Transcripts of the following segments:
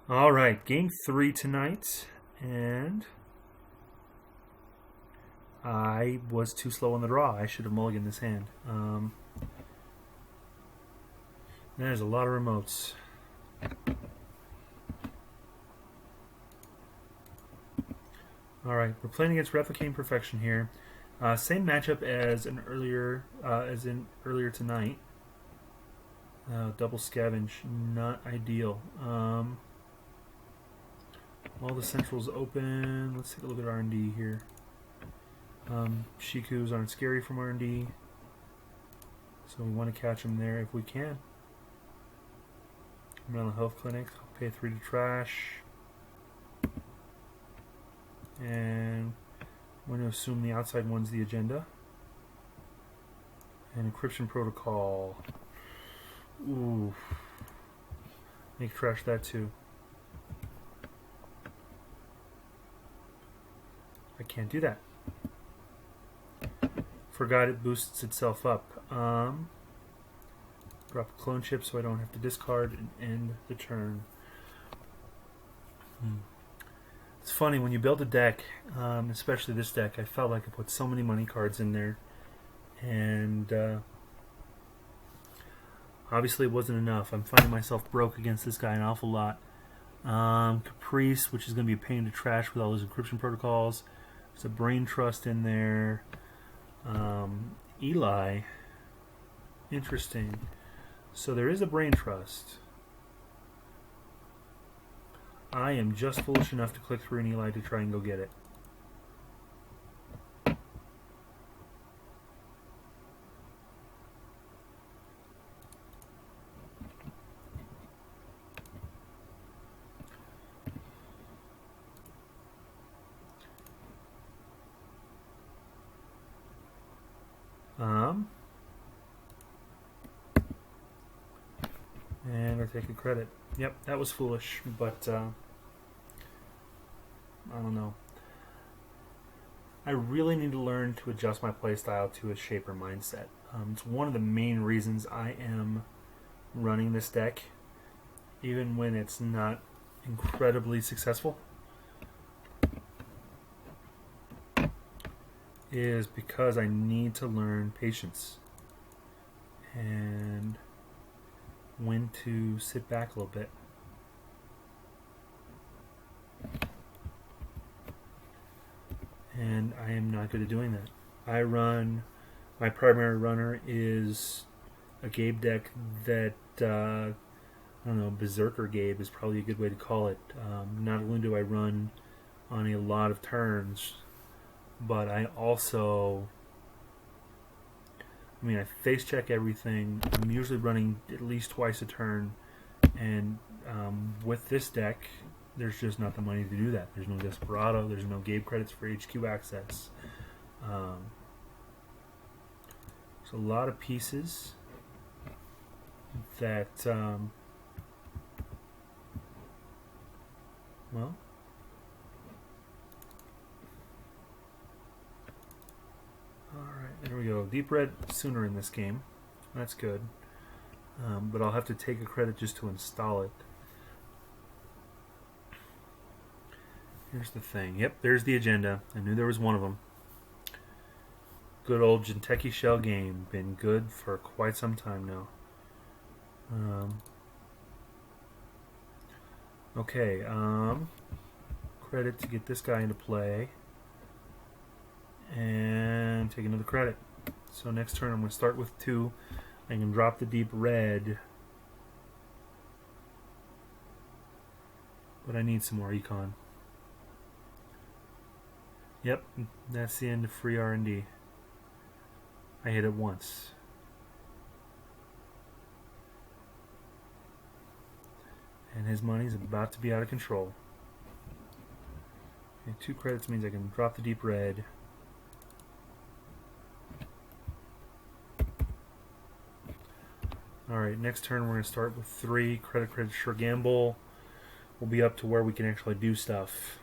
All right, game 3 tonight, and I was too slow on the draw. I should have mulliganed this hand. There's a lot of remotes. All right, we're playing against Replicating Perfection here. Same matchup as in earlier tonight. Double Scavenge, not ideal. All the centrals open. Let's take a look at R&D here. Shikus aren't scary from R&D, so we want to catch them there if we can. Mental health clinic. I'll pay 3 to trash, and I'm going to assume the outside one's the agenda. And encryption protocol. Ooh, make trash that too. I can't do that. Forgot it boosts itself up. Drop a clone chip so I don't have to discard and end the turn. It's funny, when you build a deck, especially this deck, I felt like I put so many money cards in there. And obviously it wasn't enough. I'm finding myself broke against this guy an awful lot. Caprice, which is going to be a pain to trash with all those encryption protocols. There's a Brain Trust in there. Eli. Interesting. So there is a Brain Trust. I am just foolish enough to click through an Eli to try and go get it. And we're taking credit. Yep, that was foolish, but I don't know. I really need to learn to adjust my playstyle to a shaper mindset. It's one of the main reasons I am running this deck, even when it's not incredibly successful, is because I need to learn patience and when to sit back a little bit. And I am not good at doing that. My primary runner is a Gabe deck that, I don't know, Berserker Gabe is probably a good way to call it. Not only do I run on a lot of turns, but I also, I face check everything. I'm usually running at least twice a turn, and with this deck, there's just not the money to do that. There's no Desperado, there's no Gabe credits for HQ access. There's a lot of pieces that, well, alright, there we go. Deep red sooner in this game. That's good. But I'll have to take a credit just to install it. Here's the thing. Yep, there's the agenda. I knew there was one of them. Good old Jinteki Shell game. Been good for quite some time now. Okay, credit to get this guy into play. And take another credit. So next turn I'm going to start with 2. I can drop the deep red. But I need some more econ. Yep, that's the end of free R&D. I hit it once. And his money's about to be out of control. Okay, 2 credits means I can drop the deep red. Alright, next turn we're going to start with 3. Credit, sure gamble. We'll be up to where we can actually do stuff.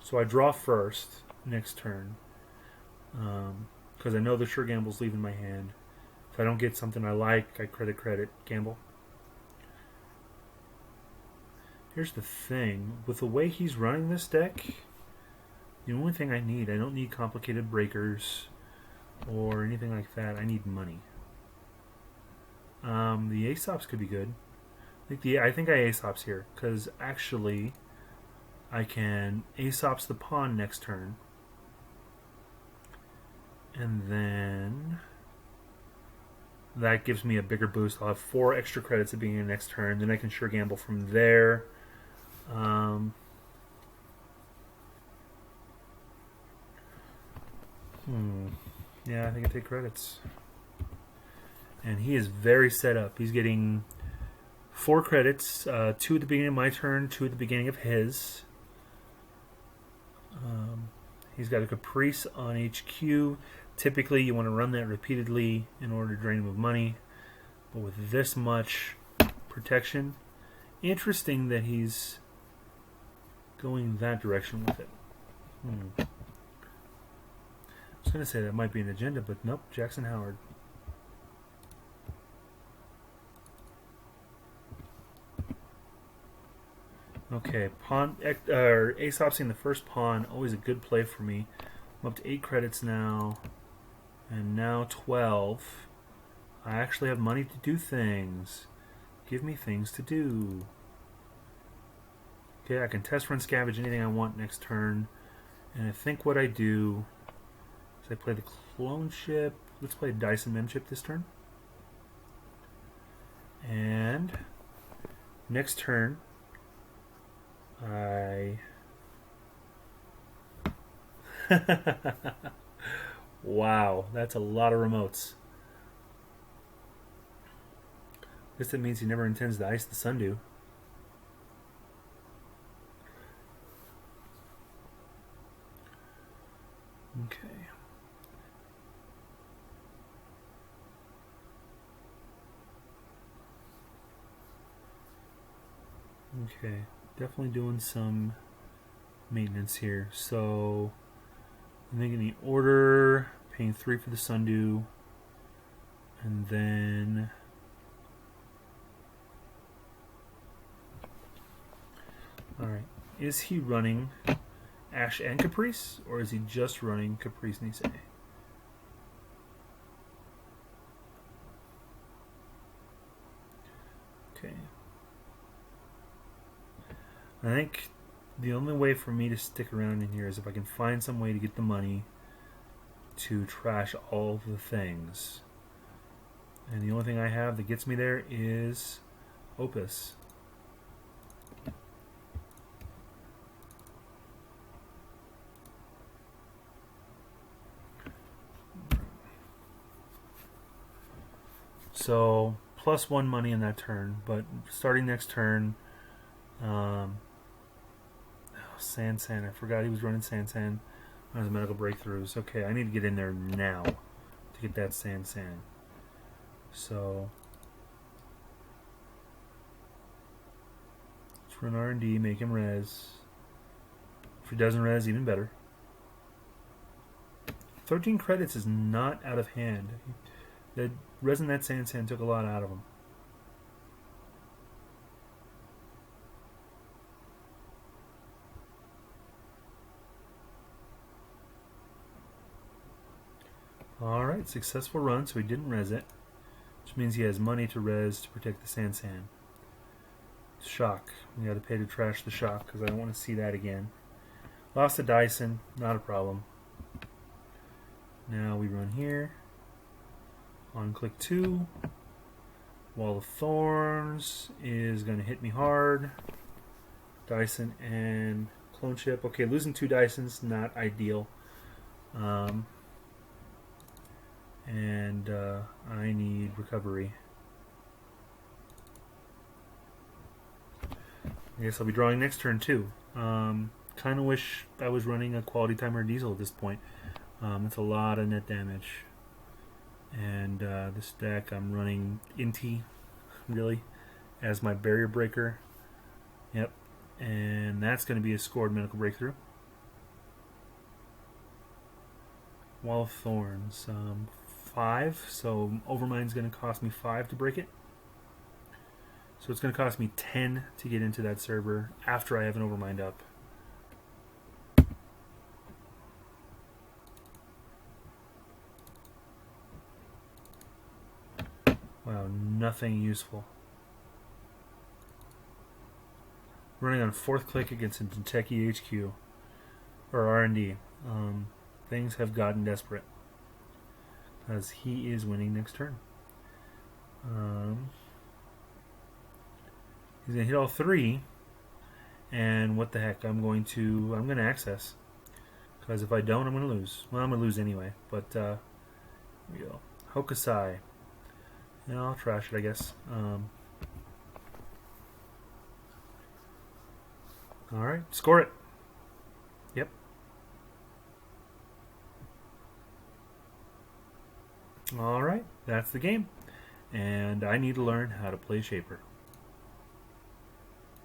So I draw first next turn. Because I know the sure gamble's leaving my hand. If I don't get something I like, I credit, gamble. Here's the thing. With the way he's running this deck, the only thing I don't need complicated breakers or anything like that. I need money. The Aesops could be good. I think I Aesops here, because actually I can Aesops the pawn next turn. And then that gives me a bigger boost. I'll have 4 extra credits at the beginning of next turn. Then I can sure gamble from there. Yeah, I think I take credits. And he is very set up. He's getting 4 credits, 2 at the beginning of my turn, 2 at the beginning of his. He's got a Caprice on HQ. Typically, you want to run that repeatedly in order to drain him of money. But with this much protection, interesting that he's going that direction with it. I was going to say that might be an agenda, but nope, Jackson Howard. Okay, Aesopsing the first pawn, always a good play for me. I'm up to 8 credits now, and now 12. I actually have money to do things. Give me things to do. Okay, I can test run Scavenge anything I want next turn, and I think what I do is I play the clone ship. Let's play a Dyson mem chip this turn. And next turn, wow, that's a lot of remotes. I guess that means he never intends to ice the Sundew. Okay. Okay, definitely doing some maintenance here. So I'm thinking the order, paying 3 for the Sundew, and then alright. Is he running Ash and Caprice, or is he just running Caprice Nisei? Okay. I think the only way for me to stick around in here is if I can find some way to get the money to trash all the things. And the only thing I have that gets me there is Opus. So, +1 money in that turn, but starting next turn, Sansan, I forgot he was running Sansan on his medical breakthroughs. Okay, I need to get in there now to get that Sansan. So, let's run R&D, make him res. If he doesn't res, even better. 13 credits is not out of hand. The resin that Sansan took a lot out of him. Alright, successful run, so he didn't res it. Which means he has money to res to protect the Sansan. Shock. We gotta pay to trash the shock because I don't want to see that again. Lost to Dyson, not a problem. Now we run here. On click 2. Wall of Thorns is going to hit me hard. Dyson and Clone Chip. Okay, losing 2 Dysons, not ideal. And I need recovery. I guess I'll be drawing next turn too. Kind of wish I was running a Quality Timer Diesel at this point. That's a lot of net damage. And this deck, I'm running Inti, really, as my barrier breaker. Yep. And that's going to be a scored medical breakthrough. Wall of Thorns, 5. So Overmind's going to cost me 5 to break it. So it's going to cost me 10 to get into that server after I have an Overmind up. Wow, nothing useful. Running on 4th click against a Denteki HQ, or R&D. Things have gotten desperate, as he is winning next turn. He's going to hit all 3, and what the heck, I'm going to access. Because if I don't, I'm going to lose. Well, I'm going to lose anyway, but here we go. Hokusai. Yeah, I'll trash it, I guess. Alright, score it. Yep. Alright, that's the game. And I need to learn how to play Shaper.